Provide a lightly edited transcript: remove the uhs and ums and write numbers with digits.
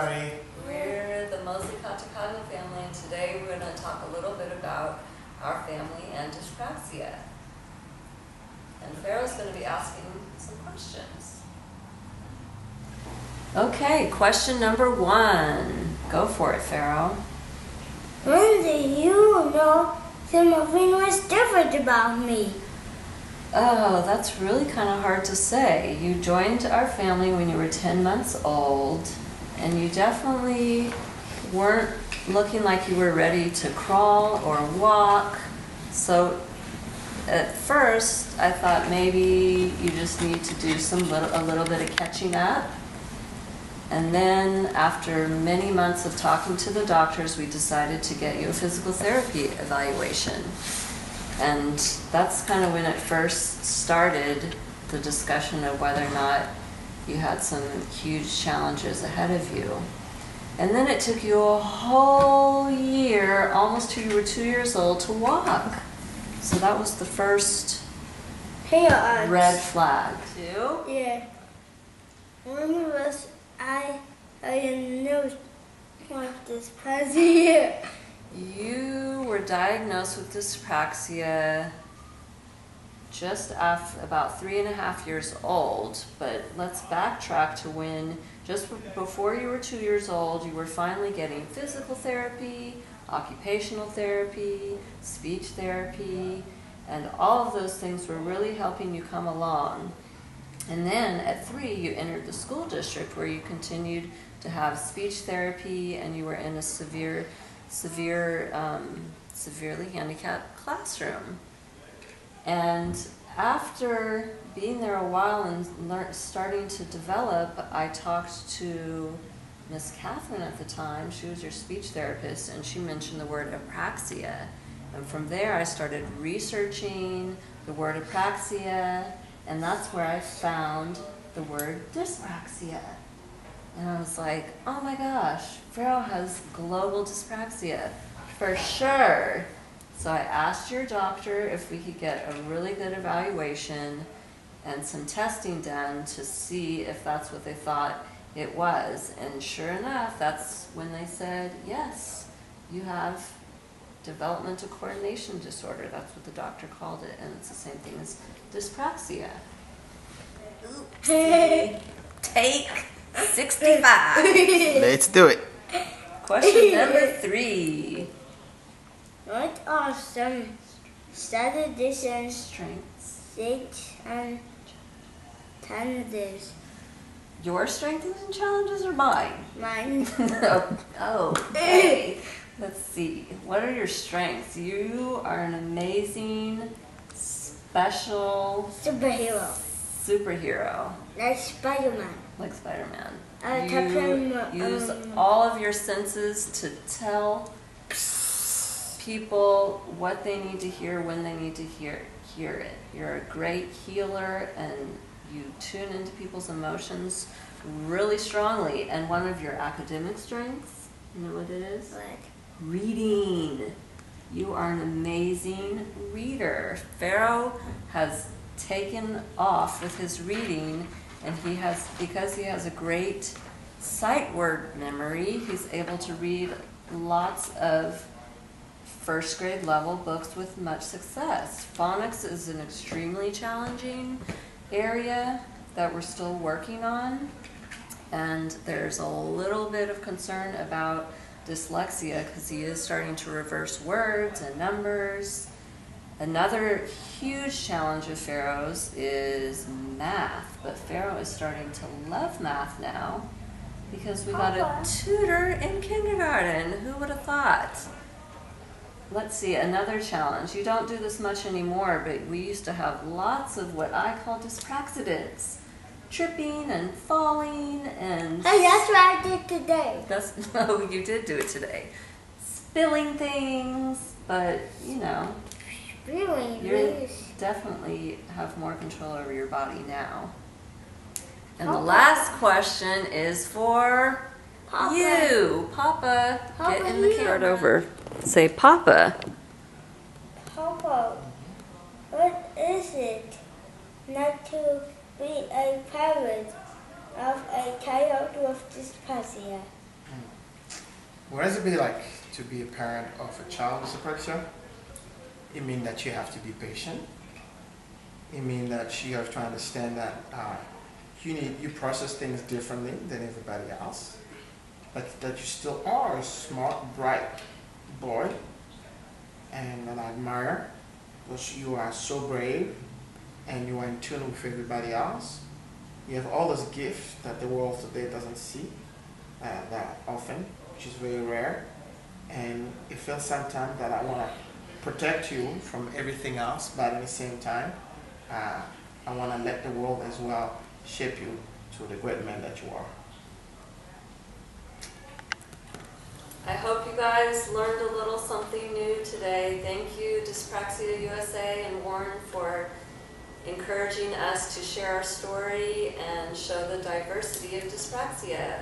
everybody. We're the Mosley Katakana family, and today we're going to talk a little bit about our family and dyspraxia. And Pharaoh's going to be asking some questions. Okay, question number 1. Go for it, Pharaoh. When did you know something was different about me? Oh, that's really kind of hard to say. You joined our family when you were 10 months old, and you definitely weren't looking like you were ready to crawl or walk. So at first, I thought maybe you just need to do a little bit of catching up. And then after many months of talking to the doctors, we decided to get you a physical therapy evaluation. And that's kind of when it first started, the discussion of whether or not you had some huge challenges ahead of you. And then it took you a whole year, almost till you were 2 years old, to walk. So that was the first red flag. 2? Yeah. When was I diagnosed with dyspraxia? You were diagnosed with dyspraxia just about 3.5 years old, but let's backtrack to when, just before you were 2 years old, you were finally getting physical therapy, occupational therapy, speech therapy, and all of those things were really helping you come along. And then at 3, you entered the school district where you continued to have speech therapy, and you were in a severely handicapped classroom. And after being there a while and starting to develop, I talked to Miss Catherine at the time. She was your speech therapist, and she mentioned the word apraxia. And from there, I started researching the word apraxia, and that's where I found the word dyspraxia. And I was like, oh my gosh, Pharaoh has global dyspraxia, for sure. So I asked your doctor if we could get a really good evaluation and some testing done to see if that's what they thought it was. And sure enough, that's when they said, yes, you have developmental coordination disorder. That's what the doctor called it, and it's the same thing as dyspraxia. Oopsie. Take 65. Let's do it. Question number 3. What are some strategies and Strengths. and challenges? Your strengths and challenges or mine? Mine. Okay. Let's see. What are your strengths? You are an amazing, special superhero. Like Spider-Man. Like Spider-Man. You use all of your senses to tell people what they need to hear when they need to hear it. You're a great healer, and you tune into people's emotions really strongly. And one of your academic strengths, you know what it is? What? Reading. You are an amazing reader. Pharaoh has taken off with his reading, and because he has a great sight word memory, he's able to read lots of first grade level books with much success. Phonics is an extremely challenging area that we're still working on, and there's a little bit of concern about dyslexia because he is starting to reverse words and numbers. Another huge challenge of Pharaoh's is math, but Pharaoh is starting to love math now because we got a tutor in kindergarten. Who would have thought? Let's see, another challenge. You don't do this much anymore, but we used to have lots of what I call dyspraxidants. Tripping and falling and... Hey, that's what I did today. No, you did do it today. Spilling things, but, you know, you definitely have more control over your body now. And the last question is for Papa. you. Papa, Papa, get in the card over. Say, Papa. Papa, what is it not to be a parent of a child with dyspraxia? What does it be like to be a parent of a child with dyspraxia? It means that you have to be patient. It means that you have to understand that you process things differently than everybody else. That you still are a smart, bright boy, and I admire because you are so brave and you are in tune with everybody else. You have all those gifts that the world today doesn't see that often, which is very rare. And it feels sometimes that I want to protect you from everything else, but at the same time, I want to let the world as well shape you to the great man that you are. I hope you guys learned a little something new today. Thank you, Dyspraxia USA and Warren, for encouraging us to share our story and show the diversity of dyspraxia.